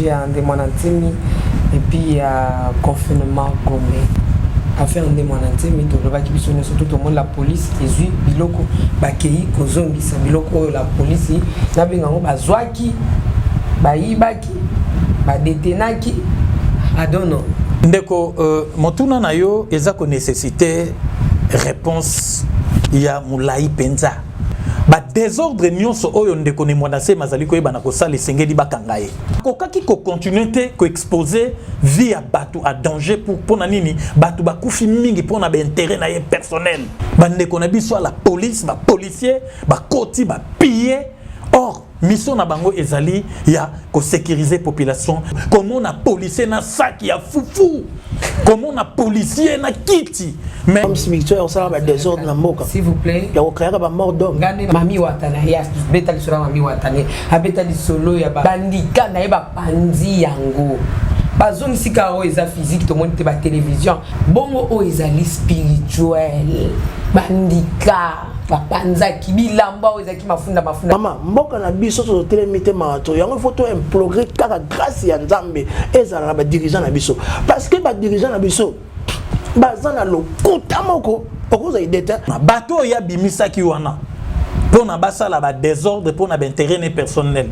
projet de Monantimi et puis confinement gommé. Affaire de Monantimi, tout le monde qui sont surtout tout le monde la police et biloko bakei kozongi sa biloko la police na bengango bazwaki baibaki badetenaki adono. Ndeko motuna na yo eza ko nécessité réponse ya mulai penza. Ba désordre nyonso oyo ndeko ne mwanase mazali ko yebana ko sala sengeli bakanga ye. Kokaki ko continuer te ko exposer vie à batu à danger pour na nini batu bakufi mingi pour na ba intérêt na ye personnel. Ba ndeko na biso la police, ba policier, ba koti, ba piller. Or mission na bango ezali ya ko sécuriser population. Comment na policier na sac ya foufou. Comment na policier na kiti. Mais comme si on ça va désordre na mboka. S'il vous plaît. Ya okaya ba mort d'homme. Ngane mami watana ya betali sura mami watane. Abetali solo ya bandika na ba pandi yango. Bazong sika o eza physique to monte ba télévision. Bongo o ezali spirituel. Bandika bapanza kibilamba o ezaki mafunda. Mama mboka na biso to telemite mato yango photo implorer kaka grâce ya Nzambe ezala ba dirigeant na biso parce que ba dirigeant na biso bazana lokuta moko okoza ideta bato ya bimisa ki wana pour na basala ba désordre pour na intérêt personnel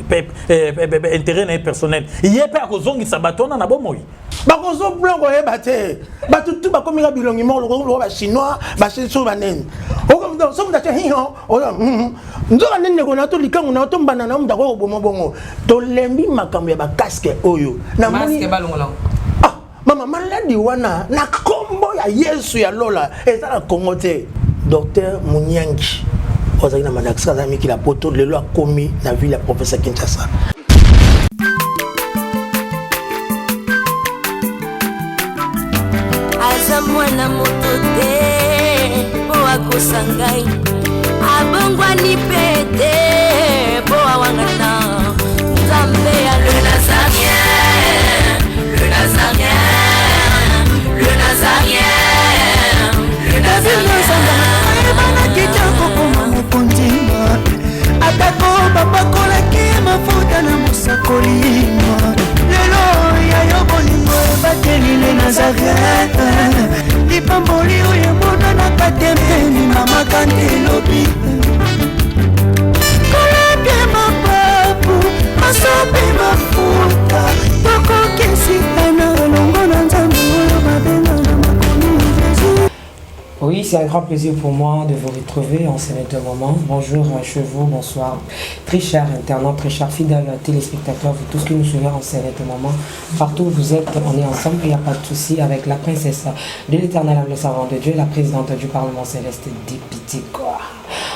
intérêt personnel yepe akozongisa bato na bomoyi bakozo blanco ebate bato tu bakomika bilongi mo lo ba chinois ba chinso banene okomdo somo dacha hiyo ndoka nene ko na to likangu na to mbana na mda ko bomo bongo to lembi makambo ya ba casque oyo na masque balongola mama maladi wana na kombo ya Yesu ya lola ezala Kongo te docteur Munyangi ozali na Madagascar za miki la poto lelo akomi na ville ya professeur Kinshasa. Mwana motote po akosangai abongwa ni pete po awangana Nzambe ya le Nazarien le Nazarien le Nazarien le Nazarien bana kitoko koma mukondima atako babakola ki mafuta na musakolima lelo ya yobolingo bateli le Nazarien Lipamboli oyo mona na katempeni mama kandelobi Kolake mapapu masope mafuta Toko kesitana longo na Nzambe oyo babenga na makomi Jésus. Oui, c'est un grand plaisir pour moi de vous retrouver en ce moment. Bonjour Chevaux, bonsoir. Très chers internautes, très chers fidèles téléspectateurs, vous tous qui nous suivez en ce moment. Partout où vous êtes, on est ensemble, il n'y a pas de souci avec la princesse de l'éternel âme, le savant de Dieu, la présidente du Parlement céleste d'Ipitiko.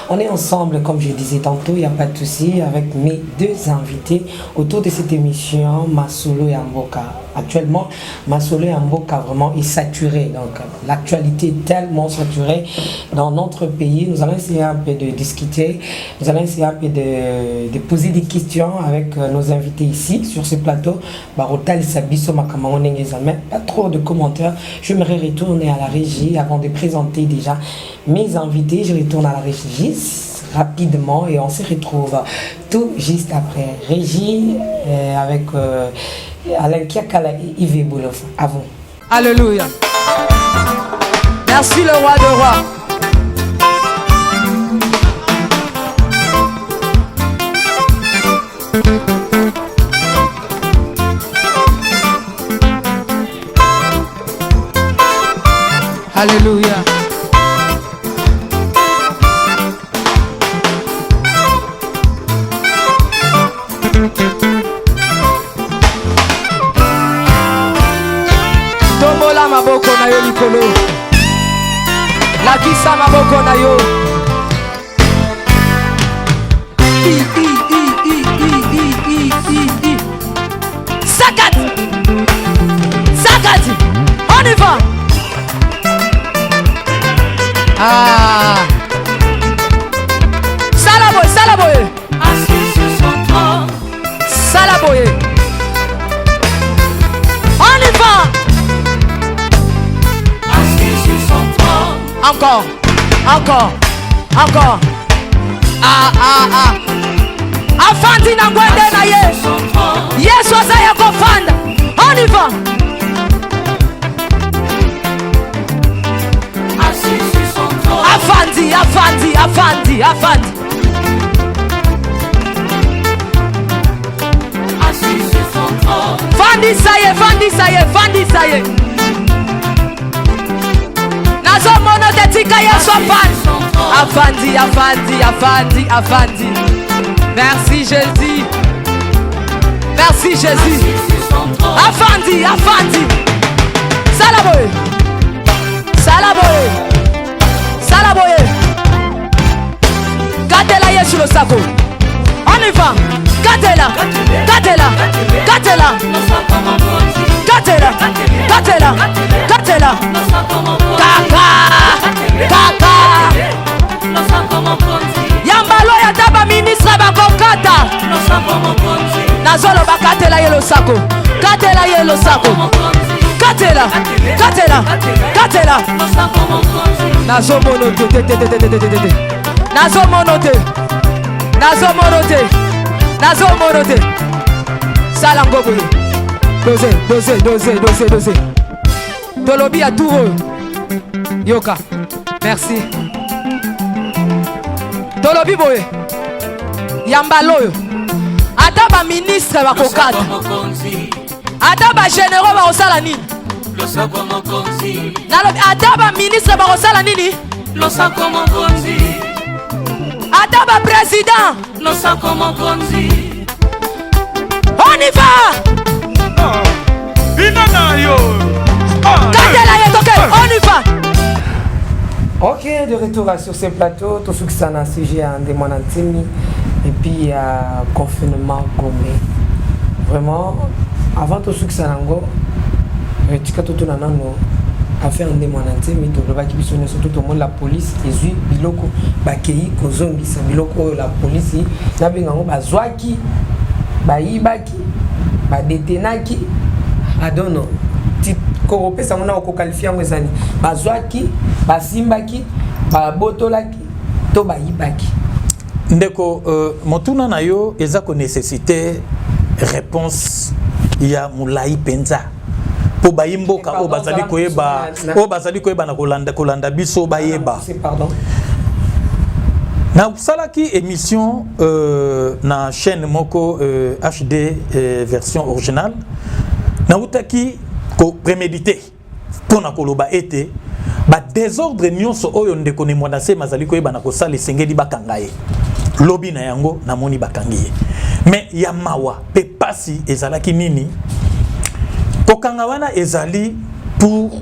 On est ensemble, comme je disais tantôt, il n'y a pas de souci, avec mes deux invités autour de cette émission, Masolo et Amboka. Actuellement, Masolo et Amboka vraiment est saturé. Donc, l'actualité est tellement saturée dans notre pays. Nous allons essayer un peu de discuter, nous allons essayer un peu de poser des questions avec nos invités ici, sur ce plateau. Barotal Sabiso Makamango pas trop de commentaires. Je me retourner à la régie avant de présenter déjà mes invités. Je retourne à la régie rapidement et on se retrouve tout juste après. Régie avec Alain Kiakala et Yves Boulof. À vous. Alléluia. Merci le roi de rois. Alléluia. Tombola maboko na yo likolo. Lakisa maboko na yo. Sakat. Sakat. On y va. Ah. Salaboy, Salaboy. Assis sur son trône. Salaboy. On y va. Assis sur son trône. Encore. Encore. Encore. Ah, ah, ah. Afandi na ngwende na ye. Yesu azaya kofa. afandi, afandi. Assis sur son trône. Fandi saye, fandi saye, fandi saye. Nazo mono te tika yeso afandi. Afandi, afandi, afandi, afandi. Merci Jésus. Merci Jésus. Afandi, afandi. Salaboye. Salaboye. Salaboye. Gatela yesu le sako. On y va. Gatela. Gatela. Gatela. Gatela. Gatela. Gatela. Kaka. Kaka. Yambalo ya taba ministre bakokata. Nazolo bakatela yelo sako. Katela yelo sako. Katela. Katela. Katela. Nazo monote. Nazo monote. Nazo monote. Nazo monote. Salango boye. Dosé. Tolobi à tout. Yoka. Merci. Tolobi boye. Yambaloyo. Ata ba ministre bakokata. Ata ba généraux bakosala nini? Nalobi ata ba ministre bakosala nini? Ata ba président. On y va. Katela yetoke. On y va. Ok, de retour sur ce plateau, tout ce qui s'en a sujet à Ndemonantimi et puis à confinement Gomé. Vraiment, avant tout ce qui s'en a go, tu as tout un an affaire Ndemonantimi, tu dois qui bisonner surtout tout le monde la police, les yeux biloko, bakei, kozongi, c'est biloko la police, na bingango bazwaki, baibaki, badetenaki, adono. Koropé ça mona ko qualifier ngezani bazwaki basimbaki babotolaki to bayibaki ndeko motuna na yo eza ko nécessité réponse ya mulai penza po bayimboka o bazali koyeba na kolanda biso bayeba pardon na salaki émission na chaîne moko HD version originale na utaki ko prémédité pour na koloba été ba désordre nyonso oyo ndeko ne monase mazali ko ebana ko sala sengeli bakangaye lobi na yango na moni bakangiye mais ya mawa pe pasi ezalaki nini kokanga wana ezali pour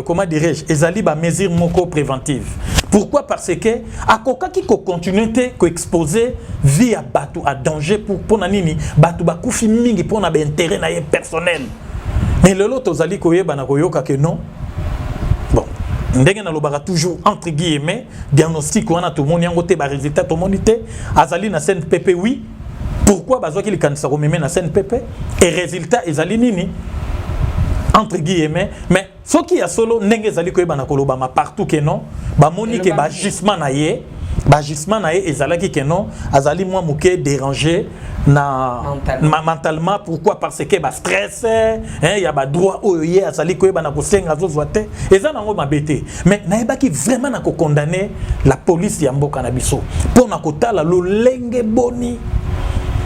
comment dirais-je ezali ba mesure moko préventive. Pourquoi? Parce que akoka ki ko continuer ko exposer vie à batu à danger pour na nini batu ba kufi mingi pour na ba intérêt na ye personnel. Mais le lot ozali koyeba na koyoka que non. Bon, ndenge na lobaka toujours entre guillemets diagnostic wana tout monde yango te ba résultat tout monde te azali na CNPP oui. Pourquoi bazwaki likanisa ko meme na CNPP et résultat ezali nini entre guillemets mais ce qui a solo ndenge ezali koyeba na koloba ma partout que non ba moni ke ba gisement na ye ezalaki que non azali moi muke déranger na mentalement. Pourquoi? Parce que ba stress il y a ba droit oye azali koyeba na kosenga zozwa te eza nango mabete mais naebaki vraiment na ko condamner la police ya mboka na biso pour na kotala lolenge boni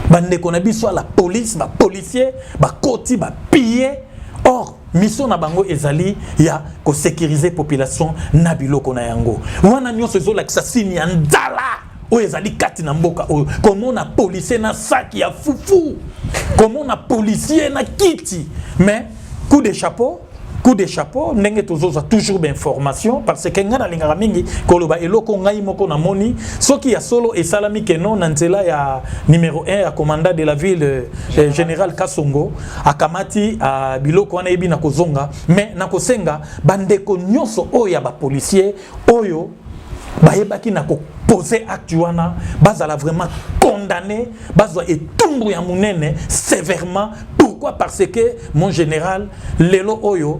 bande ko na biso la police ba policier ba koti ba piller. Or mission na bango ezali ya ko sécuriser population na biloko na yango wana nyonso ezo la sini ya ndala o ezali kati na mboka o comment na policier na saki ya fufu comment na policier na kiti mais coup de chapeau ndenge tozoza toujours d'information parce que ngana lingara mingi koloba eloko ngai moko na moni soki ya solo esalami ke non na nzela ya numéro 1 ya commandant de la ville général Kasongo akamati a biloko wana ebi na kozonga mais na kosenga bandeko nyonso oyo ya ba policier oyo bayebaki na ko poser acte wana bazala vraiment condamné bazwa etumbu ya munene sévèrement. Pourquoi? Parce que mon général lelo oyo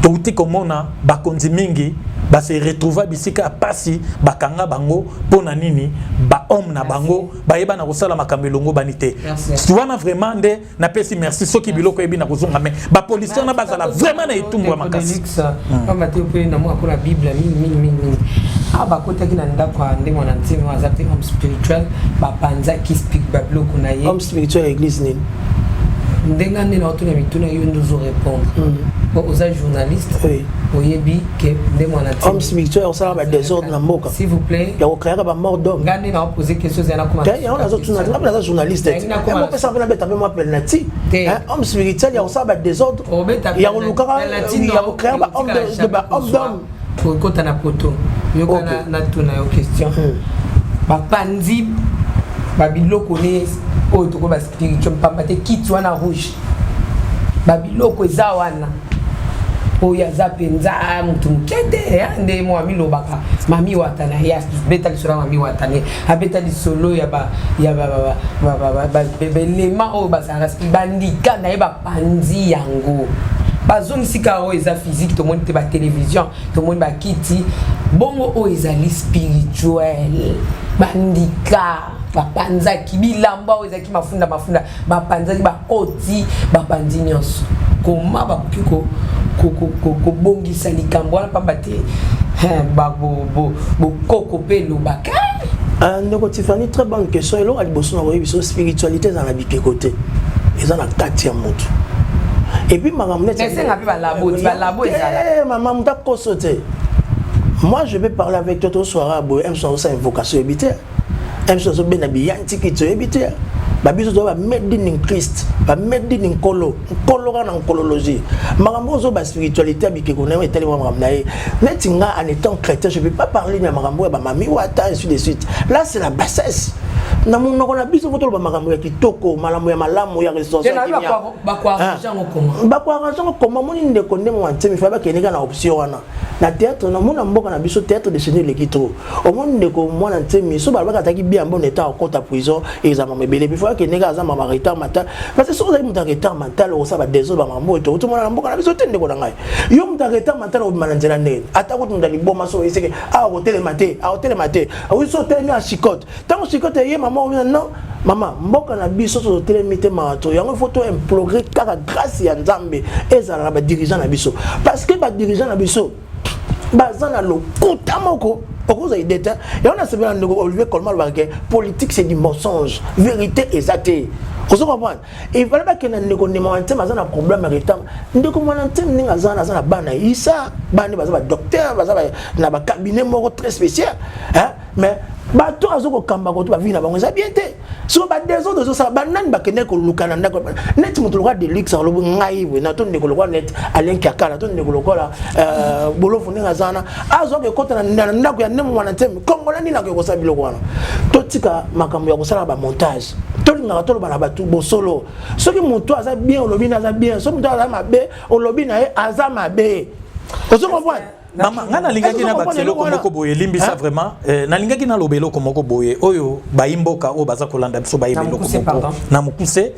touti komona bakonzi mingi ba se retrouver bisika pasi bakanga bango pona nini ba homme na bango ba yeba na kosala makambo elongo banité tu wana vraiment nde na pesi merci soki biloko yebi na kozonga mais ba policier na bazala vraiment na etumbu makasi kama te pe na mwa la bible mingi ba kota ki na ndako ande mwana ntimi wa zapte homme spirituel ba panza ki speak ba bloko na ye homme spirituel église nini ndenga nde na otuna mituna yo ndozo répondre aux journalistes oyebi que nde mwana ntimi homme spirituel osala ba désordre na mboka s'il vous plaît ya ko créer ba mort d'homme ngane na poser question zana kuma ya on a zo journaliste on peut savoir na taper moi penalty homme spirituel ya osala ba désordre ya ko lukaka ya ko créer ba homme d'homme pour kota na poto yo kana na tuna yo question ba panzi ba biloko ne o to ko ba spirituel pamba te kitwa na rouge ba biloko eza wana o ya zapenza mutu mkete nde mo amilo baka mami watana ya beta lisura mami watane abeta lisolo ya ba bebelema o ba saraspi bandika na ba panzi yango bazong sika o eza physique to monde te ba télévision to monde ba kiti bongo o ezali spirituel bandika bapanza kibilamba o ezaki mafunda bapanza bakoti bapanzi nyonso koma bakoki ko bongisa likambo wana pamba te bokoko mpe lobaka ndeko Tiffany très bonne question eloko ya liboso na koyebiso spiritualité eza na bikekote eza na kati ya motu et puis maman balabo ezala maman mutakoso te moi je vais parler avec toi tout soir boy aime ça invocation habiter aime ça so bena biyanti kitso habiter babiso to ba made in Christ ba made in kolo kana kolologie makambo zo ba spiritualité bikeko na etali makambo na ye netinga en étant chrétien je peux pas parler na makambo ba mami wata ainsi de suite là c'est la bassesse na munoko na biso foto ba makambo ya kitoko malamu ya malamu ya responsabilité ba kwa argent comment moni ndeko ndemo wantemi fa ba keneka na option wana na théâtre na mona mboka na biso théâtre de Seigneur le kitro au monde ndeko mwana ntemi so ba taki bien bon état en compte à prison et ils ont mebele bi fa keneka za mama retard mental parce que so za muta retard mental o sa ba désolé ba mambo to to mona mboka na biso tende ko na ngai yo muta retard mental o mananzela ndene ata ko tunda liboma so eseke a hotel maté a oui so tele na chicote tant chicote ye maman non maman mboka na biso so tele mité mato yango photo implorer kaka grâce ya nzambe ezala ba dirigeant na biso parce que ba dirigeant na biso bazana lokuta moko okoza ideta et on a se bien Olivier Colmar barke politique c'est du mensonge vérité exacte ozo comprendre et voilà pas que na ndeko ndema wante mazana problème retard ndeko mwanante ninga zana bana isa bani baza ba docteur baza na ba cabinet moko très spécial hein mais bato azoko kamba ko to ba vina bango za bien té so ba désordre so ça banani ba kene ko lukana ndako net mutu lokwa de luxe alobo ngai we na to ndeko lokwa net Alain Kakala to ndeko lokwa bolofu ninga zana azoke kota na ndako ya nemu mwanante kongola ni na ko sa biloko wana to tika makambo ya kosala ba montage to linga to ba na batu bosolo soki mutu aza bien olobi na aza bien so mutu aza mabe olobi na ye aza mabe ozo comprendre Maman, ngana lingaki na batelo komoko boye limbisa vraiment na lingaki na lobelo komoko boye oyo baimboka o baza kolanda biso baimelo komoko na mukuse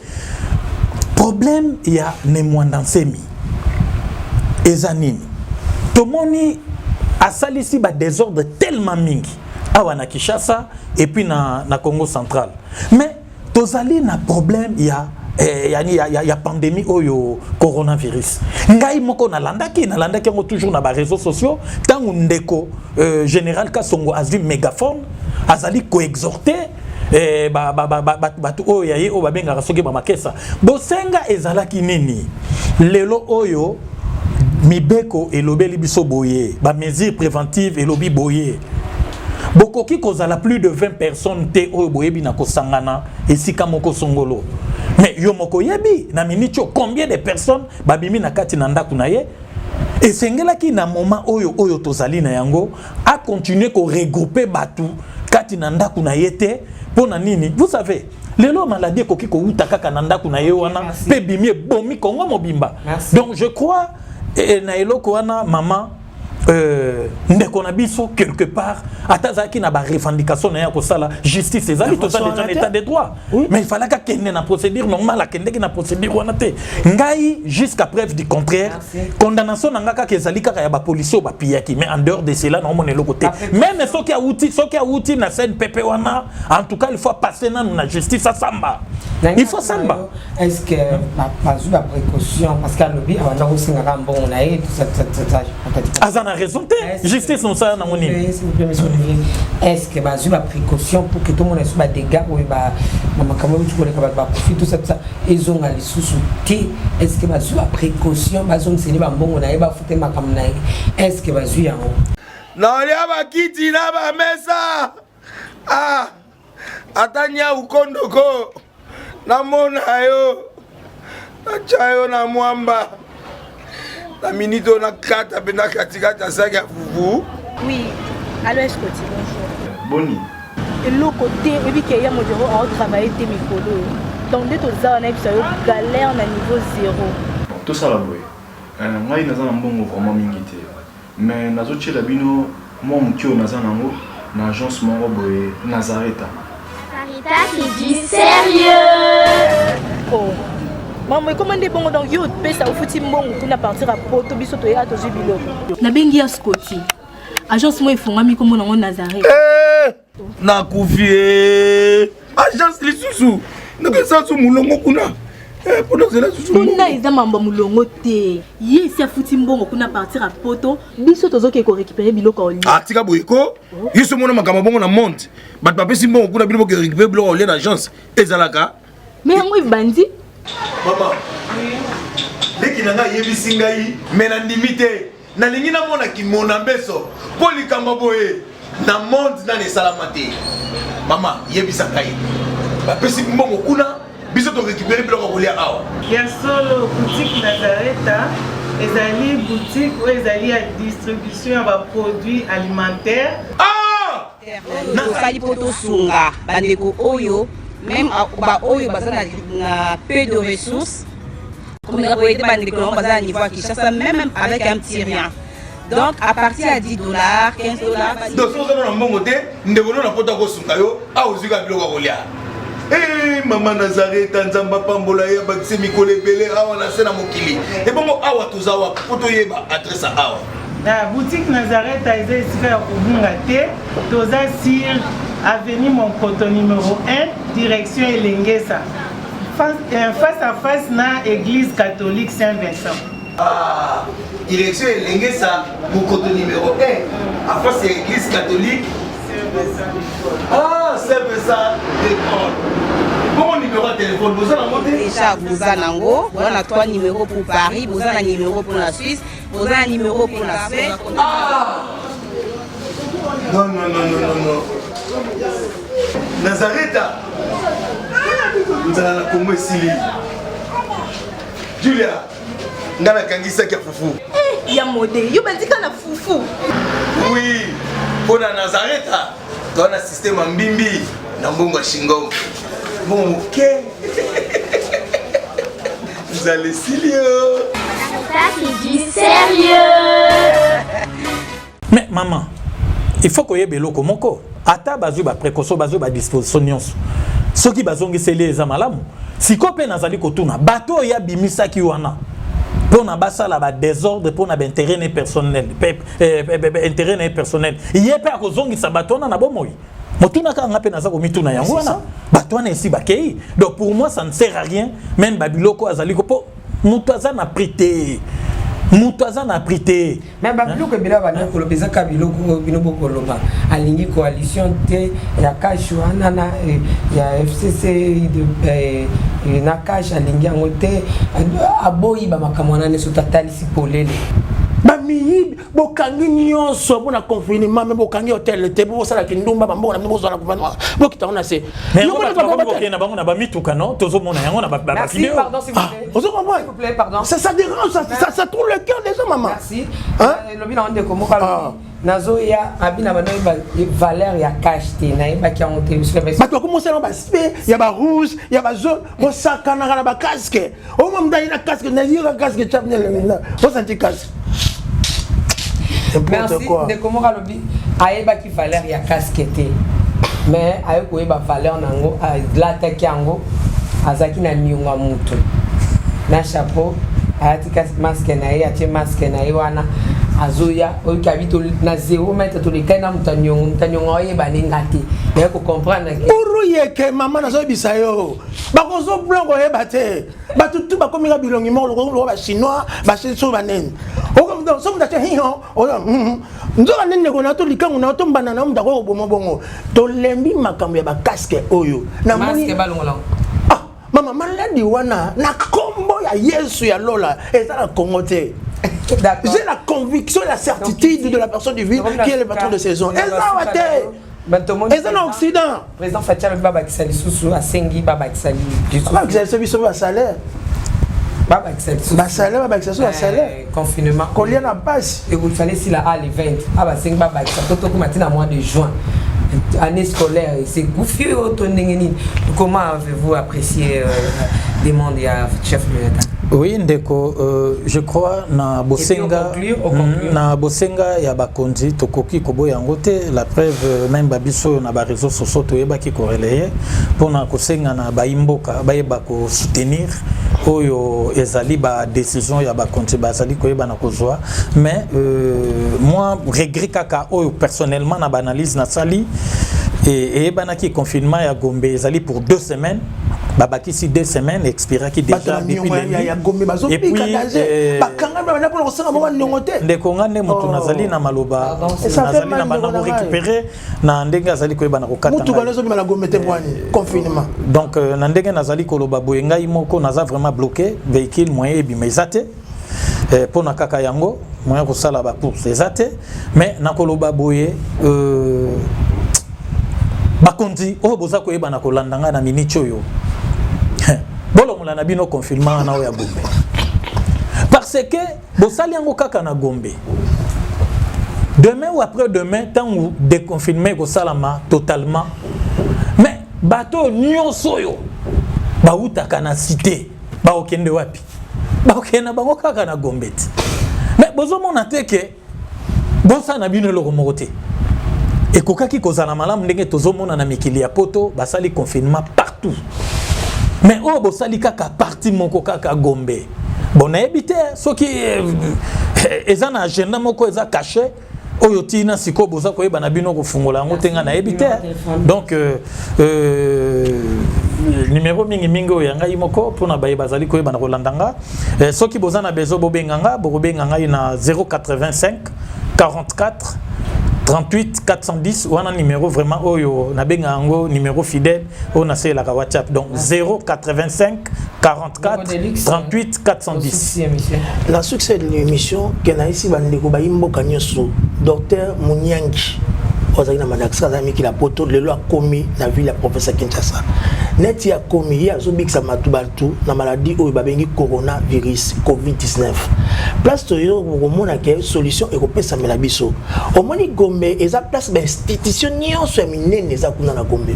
problème ya nemwanda nsemi ezanini tomoni asalisi ba désordre tellement mingi awa na Kinshasa et puis na Congo central mais tozali na problème ya ya pandémie oyo coronavirus ngai moko nalandaki ngo toujours na ba réseaux sociaux tangu ndeko général Kasongo azwi mégaphone azali ko exhorter batu oyo yaye o babengaka soki ba makesa bosenga ezalaki nini lelo oyo mibeko elobeli biso boye ba mesures préventives elobi boye bokoki kozala plus de 20 personnes te oyo boyebi na kosangana esika moko songolo mais yo moko yebi na minitio combien de personnes babimi na kati na ndaku na ye esengelaki na moment oyo tozali na yango a continuer ko regrouper batu kati na ndaku na ye te pona nini vous savez lelo maladie koki ko uta kaka na ndaku na ye wana pe bimi bomi kongo mobimba donc je crois na eloko wana maman ndeko na biso quelque part atazaki na ba revendication na ya ko sala justice ezali to ça déjà l'état de droit mais il fallait que kende na procédure normale kende na procédure wana te ngai jusqu'à preuve du contraire condamnation na ngaka kezali kaka ya ba police ba piyaki mais en dehors de cela non mon côté même soki a outil na scène pepe wana en tout cas il faut passer na justice à samba il faut samba est-ce que pas la précaution parce qu'à lobby on a aussi un bon na et tout ça azana raison justice non ça na moni est-ce que la précaution pour que tout le monde soit pas dégâts ou ba makambo tu connais pas profit tout ça ils ont les sous-soutés est-ce que la précaution bazon c'est ba bon na ba futé makambo na est-ce que bazu ya non ya ba kiti na ba mesa atanya ukondoko na mona yo achayo na mwamba la minute on a 4 bena katikata saka fufu. Oui, allô est-ce que tu bonjour. Boni. Et le côté et puis qu'il y a mon bureau à travailler tes micros. Donc dès tout ça on a eu galère na niveau 0. Tout ça là boy. Ngai naza na mbongo vraiment mingi te. Mais nazo tshela bino moi mutio naza nango na agence moko boy Nazareta. Sarita qui dit sérieux. Oh. Maman, comment on dit bon donc yo pesa au futi mbongo kuna partir à poto biso to ya to jibilo. Na bengi ya Scotty. Agence moi ifungami comme on Nazareth. Na kufie. Agence lisusu. Naka sa su mulongo kuna. Pour cela susu. Kuna iza mambo mulongo te. Ye si afuti mbongo kuna partir à poto biso tozo ke ko récupérer biloko oli. Ah tika boyeko. Yeso mona makamba bongo na monte. Bat papesi mbongo kuna biloko ke récupérer biloko oli na agence. Ezalaka. Mais yango bandi. Maman, dès qu'il a yebisi ngai, mais na limité, na lingi na mona ki mona beso, poli kamba boye, na monde na ne salamate. Maman, yebisa ngai. Ba pesi mbongo kuna, biso to récupérer biloko kolia awa. Ya solo boutique Nazareta, ezali boutique ou ezali à distribution de produits alimentaires. Ah! Na sali poto sunga, bandeko oyo. Même ba oyo bazana na peu de ressources comme la boîte de bazana niveau qui chasse même avec un petit rien. Donc à partir à $10, $15. Donc si on a un bon côté, nous devons na pota ko sunga yo, a ozuka biloko kolia. Eh maman Nazareta nzamba pambola ya bakise mikole belé awa na sena mokili. Et bongo awa tozawa poto yeba adresse awa. La boutique Nazareta est ici à Kubungate, toza sur avenue Monkoto numéro 1, direction Elengesa. Face à face na église catholique Saint-Vincent. Ah, direction Elengesa, Monkoto numéro 1, à face à l'église catholique Saint-Vincent. Ah, Saint-Vincent d'école. Bon numéro de téléphone, vous avez monté déjà vous avez nango, on a 3 numéros pour Paris, vous avez un numéro pour la Suisse, vous avez un numéro pour la Suède. Ah! Non. Nazareta. Nous allons la Congo ici. Julia, nous allons kangisa kia fufu. Eh, ya modé, yo bandika na fufu. Oui, pour la Nazareta, on a un système en bimbi, na mbongo shingo. Bon, ok. Vous allez sérieux. Sarita qui dit sérieux. Mais maman, il faut que beloko moko ata bazu ba précaution bazu ba disposition nyonso soki bazongi sele eza malamu sikope nazali kotuna bato ya bimisa ki wana pona basala ba désordre pona ba intérêt personnel intérêt personnel yepe akozongi sa batona na bomoi motuna ka ngape naza ko mituna yango wana batona esi bakei donc pour moi ça ne sert à rien même babiloko azali ko po mutuaza na prité Moutaza n'a prité. Mais Babiloko est bien venu pour le pays Kabiloko Binoboko Loba. À l'Ingi coalition T, il y a Kashuana, il y a FCC, il y a Nakash, à l'Ingi Angote, à Boyi, Bamakamana, ne sont si polélé. Bami, bokangi nyonso bona confinement mais bokangi hôtel te bo sala kindumba bambo na mbozo na gouvernement bo kitana se mais on va pas na bango na ba mituka non tozo mona yango na ba vidéo. Pardon s'il vous plaît. Vous comprenez s'il vous plaît, pardon. Ça dérange ça trouve le cœur des gens maman. Merci. Le bilan de comment nazo ya abina bana valeur ya cash te na ba ki monter sur le ba to commencer na ba spé ya ba rouge ya ba jaune bo sakana na ba casque o mo mdani na casque na yira casque chapne le na bo santi casque Merci de comment alobi ayeba ki valeur ya casquette mais ayeko yeba valeur nango la takiango azaki na nyunga mutu na chapeau ayati masque na ye ati masque na ye wana azoya okabito na 0 mètre to lekana mutanyongo oyeba ningati mais ko comprendre que pour yeke mama na zo bisayo bakozo blanco yeba te batutu bakomika bilongi mo lo ba chinois ba chinso banene okomdo so mutache hiyo nzoka nene ko na to likangu na to mbana na munda ko bomo bongo to lembi makambo ya ba casque oyo na masque balongola mama maladi wana na kombo ya Yesu ya lola ezala Congo te. J'ai la conviction et la certitude de la personne divine qui est le patron de saison. Et ça en Occident. Président Fatia le Baba Kisali Soussou a Sengi Baba Kisali. Baba Kisali Soussou a salaire. Baba Kisali Soussou. Baba Kisali Soussou a salaire. Confinement. Combien na passe? Et vous fallait si la A les 20. Ah bah Sengi Baba Kisali. Toto Kumatina à mois de juin. Année scolaire, c'est gouffier au tonengeni. Comment avez-vous apprécié les mondes à chef de l'État? Oui, ndeko, je crois na bosenga na bosenga ya bakonzi tokoki kobo yangote la preuve même babiso na ba réseaux sociaux toyeba ki corrélé pour na kosenga na baimboka bayeba ko soutenir oyo ezali ba décision ya bakonzi bazali koyeba na kozwa mais moi regret kaka oyo personnellement na analyse na sali et banaki confinement ya Gombe ezali pour 2 semaines. Babaki si 2 semaines expira qui déjà depuis le et puis ndeko ngane mutu nazali na maloba nazali na bana récupérer na ndenge azali koyeba na kokata mutu kana zo bima na Gombe te bwani confinement donc na ndenge nazali koloba boye ngai moko naza vraiment bloqué véhicule moyen ebima ezate pour na kaka yango moyen ko sala ba course ezate mais na koloba boye bakonzi o boza koyeba na kolandanga na minute oyo bolo mula na bino confinement na oya Gombe parce que bosali yango kaka na Gombe demain ou après demain tant ou déconfinement ko salama totalement mais bato nyonso yo ba utaka na cité ba okende wapi ba okena bango kaka na Gombe mais bozo mona teke bonsa na bino loko mokote et kokaki kozala malamu ndenge tozomona na mikili ya poto basali confinement partout. Mais oh bosali kaka parti moko kaka Gombe. Bon na ebité ce qui eza na agenda moko eza caché oyo tina siko boza koyeba na bino ko fungola ngo tenga na ebité. Donc numéro mingi oyo ngai moko pona baye bazali koyeba na kolandanga ce qui boza na bezo bobenganga na 085 44 38 410 wana numéro vraiment oyo na benga yango numéro fidèle on a la WhatsApp donc 085 44 38 410. La succès de l'émission kena ici bandeko ba imboka nyoso docteur Munyangi ozali na Madagascar ami ki la poto de loi commis na ville ya professeur Kinshasa net ya commis ya zobikisa matubaltu na maladie oyo babengi coronavirus COVID-19 place to yo komona ke solution e kopesa mela biso omoni Gombe eza place ba institution nyonso ya minene eza kuna na Gombe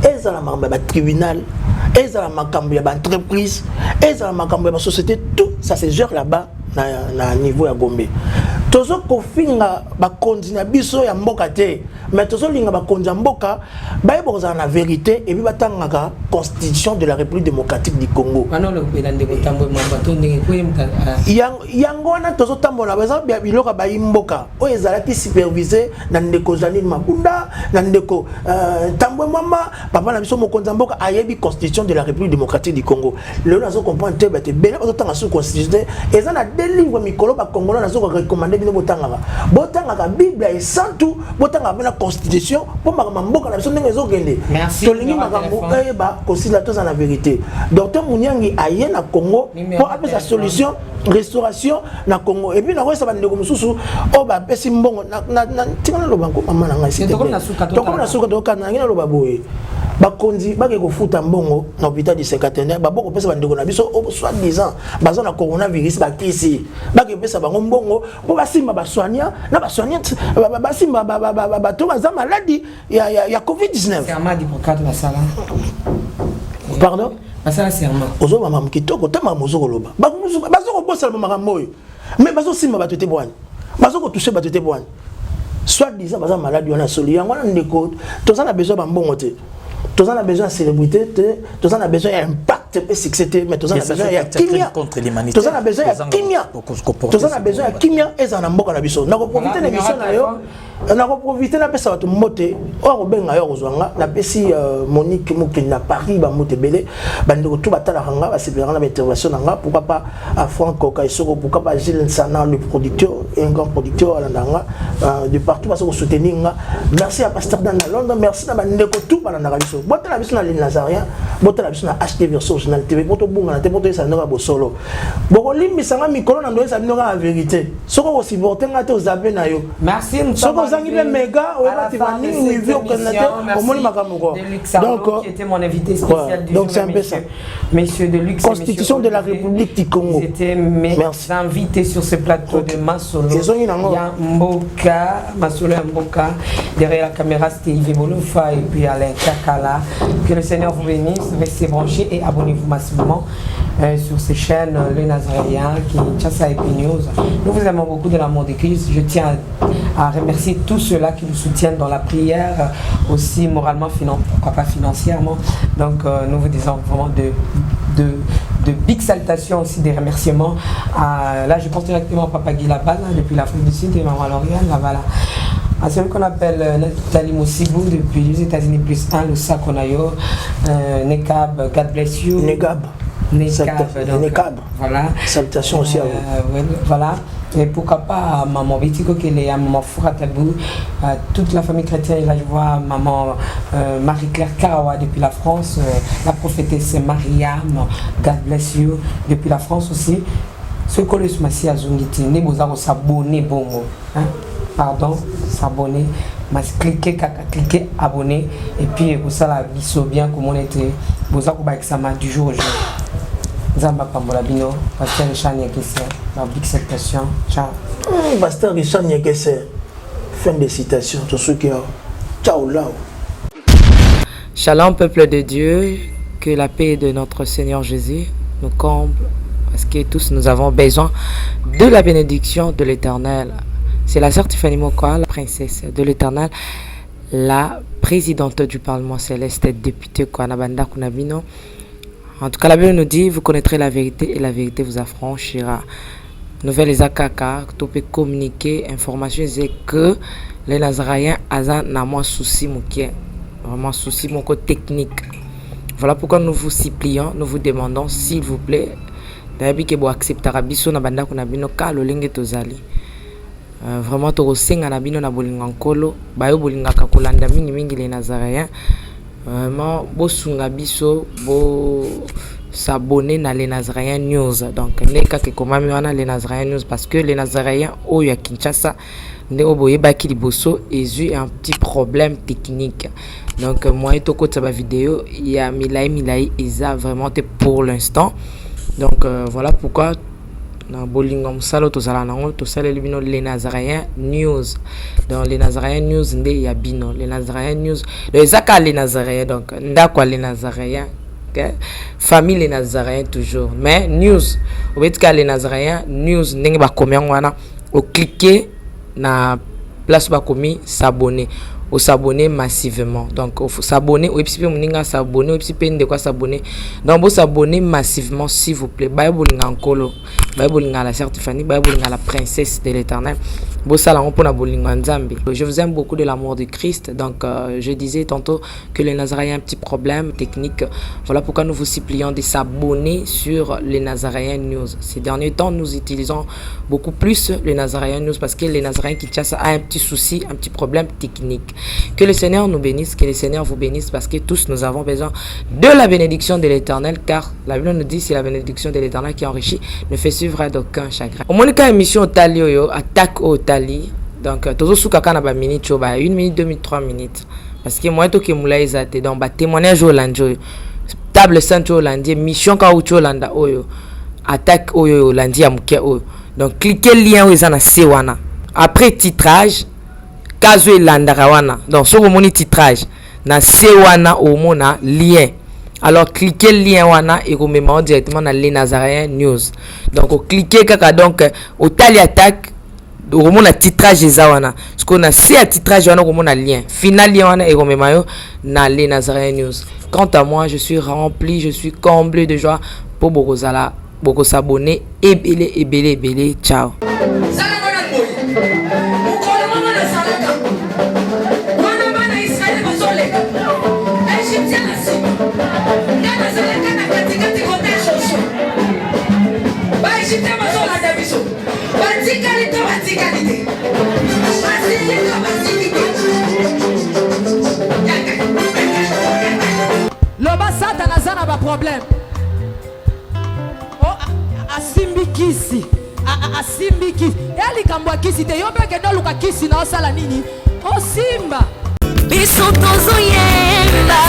eza la makambo ya tribunal eza la makambo ya entreprise eza la makambo ya société tout ça se gère là-bas na niveau ya Gombe tozo kofinga bakonzi na biso ya mboka te mais tozo linga bakonzi ya mboka bayiboza na vérité et puis batangaka constitution de la République démocratique du Congo yango na tozo tambola baza biloka bayimboka o ezalaki supervisé na ndeko Janine Makunda na ndeko Tambwe mama papa na biso mokonzi ya mboka ayebi constitution de la République démocratique du Congo le nazo comprendre te bate bele otanga sous constitution eza na des livres mikolo ba congolais nazo recommander botanga Bible et santu botanga la constitution pour mboka na biso ndenge ezokende tolingi makambo eba kosila toza na vérité docteur Munyangi aye na Congo pour appeler sa solution restauration na Congo et puis na kwesa bandeko mususu o ba pesi mbongo na tingana lo banko mama na ngai tokona na suka tokana ngina lo baboye bakonzi bake kofuta mbongo na hôpital du cinquantenaire baboko pesa bandeko na biso soit disant baza na coronavirus bakisi bake pesa bango mbongo po basimba basoignant na basoignante basimba bato baza maladie ya COVID-19 serment d'Hippocrate la sala pardon basala serment ozo mama kitoko tama mozo koloba bazo ko bosala makambo oyo mais bazo simba bato te bwani bazo ko toucher bato te bwana soit disant baza malade on a soli yango na ndeko to ça na besoin ba mbongo te to ça na besoin de célébrité te to ça na besoin d'impact et succès te mais to ça na besoin ya kimia to ça na besoin ya kimia to ça na besoin ya kimia eza na mboka na biso na ko profiter na mission na yo na ko profiter na pesa bato mote o ko benga yo kozwanga na pesi Monique Mokeni na Paris ba mote belé bandeko tout batala nga ba sepelanga na intervention nga pourquoi pas à Franco Kaisoko pourquoi pas Gilles Sana le producteur un grand producteur à Nanga de partout parce que soutenir nga merci à Pasteur Dan à Londres merci na bandeko tout ba na biso botala biso na les Nazariens botala biso na HT version original TV poto bunga na te poto ça ndanga bo solo boko limbisanga mikolo na ndo ça ndanga la vérité soko ko supporter nga te ozabe na yo merci soko zangi be mega o ba tivani ni vu au Canada au monde makamoko donc qui était mon invité spécial du donc c'est un peu ça messieurs de Luxe Constitution de la République du Congo c'était mes invités sur ce plateau de Masolo ya Mboka Masolo Mboka derrière la caméra c'était Yves Bolofa et puis Alain Kakala. Que le Seigneur vous bénisse, restez branchés et abonnez-vous massivement sur ces chaînes, les Nazaréens, Kinshasa et News. Nous vous aimons beaucoup de l'amour de Christ. Je tiens à remercier tous ceux-là qui nous soutiennent dans la prière, aussi moralement, pourquoi pas financièrement. Donc nous vous disons vraiment de big salutations aussi, des remerciements. Là je pense directement à Papa Guy Labala depuis l'Afrique du Sud et Maman Lauriane, là-bas. À celui qu'on appelle Nathalie Moussibou depuis les États-Unis plus 1, le Sakonayo, Nekab, God bless you. Nekab. Voilà. Salutations aussi à vous. Voilà. Et pourquoi pas à maman Betiko qui est à maman Fouratabou, toute la famille chrétienne. Là je vois maman Marie-Claire Karawa depuis la France, la prophétesse Mariam, God bless you depuis la France aussi. Ce que les Massi à Zungiti, ne vous avez s'abonner bon mot. Pardon, s'abonner, cliquer abonner et puis vous ça la biso bien comme on était vous avez avec ça du jour au jour. Zamba Pambola Bino, Pasteur Richard Nyekese, la big salutation, ciao. Pasteur Richard Nyekese, fin de citation, tout ce qui est ciao là. Shalom peuple de Dieu, que la paix de notre Seigneur Jésus nous comble parce que tous nous avons besoin de la bénédiction de l'Éternel. C'est la sœur Tiffany Mokoa, la princesse de l'Éternel, la présidente du Parlement céleste, députée Kwanabanda Kunabino. En tout cas, la Bible nous dit, vous connaîtrez la vérité et la vérité vous affranchira. Nouvelle Zakaka, tu peux communiquer, information, c'est que les Nazaréens ont moins souci, vraiment souci, mon côté technique. Voilà pourquoi nous vous supplions, nous vous demandons, s'il vous plaît, d'ailleurs que vous accepterez Biso Nabanda Kunabino, car le lingue tozali. Vraiment tokosenga na bino na bolinga nkolo bayo bolinga kakolanda mingi les Nazaréens vraiment bosunga biso bo s'abonner na les Nazaréens News donc neka ke komami wana les Nazaréens News parce que les Nazaréens oyo ya Kinshasa ndeko boyebaki liboso ezu un petit problème technique donc moi tokota ba vidéo ya milai eza vraiment pour l'instant donc voilà pourquoi na bolingo musalo tozala nango tosala libino les Nazaréens News dans les Nazaréens News ndé ya bino les Nazaréens News les zaka les Nazaréens donc ndakwa les Nazaréens okay? Famille les Nazaréens toujours mais news obetika les Nazaréens News ndenge ba komi wana o cliquer na place ba komi s'abonner au s'abonner massivement donc il faut s'abonner au epipe moninga s'abonner au epipe de quoi s'abonner donc vous s'abonner massivement s'il vous plaît bible ngakolo bible ngala sœur Tiffany bible ngala princesse de l'Éternel je vous aime beaucoup de l'amour de Christ. Donc, je disais tantôt que les Nazaréens ont un petit problème technique. Voilà pourquoi nous vous supplions de s'abonner sur les Nazaréens News. Ces derniers temps, nous utilisons beaucoup plus les Nazaréens News parce que les Nazaréens Kinshasa a un petit souci, un petit problème technique. Que le Seigneur nous bénisse, que le Seigneur vous bénisse parce que tous nous avons besoin de la bénédiction de l'Éternel car la Bible nous dit c'est la bénédiction de l'Éternel qui enrichit, ne fait suivre d'aucun chagrin. Au moins, quand émission au Talio, attaque au Tali. Donc, toujours sous kaka na ba minute, 1 minute, 2 minutes, 3 minutes. Parce que moi, tout que moula izate. Donc, ba témoignage au landio. Table sainte au landio. Mission ka ucho landa oyo. Attaque oyo landia muke oyo. Donc, cliquez le lien où ils en a sewana. Après titrage, kazo landa wana. Donc, sur mon titrage, na sewana au mona lien. Alors, cliquez le lien wana et vous mettez directement dans les Nazaréens News. Donc, cliquez kaka donc au Tali attaque. okomona titrage eza wana parce qu'on a si à titrage wana okomona lien final lien wana ekomema yo na les Nazarene News. Quant à moi, je suis rempli, je suis comblé de joie pour bokozala boko s'abonner ebele. Ciao. Loba Satan azana ba problème. Oh asimbi kisi. Asimbi kisi. Yali kambwa kisi te yobe ke doluka kisi na osala nini? O simba. Biso tozo yenda.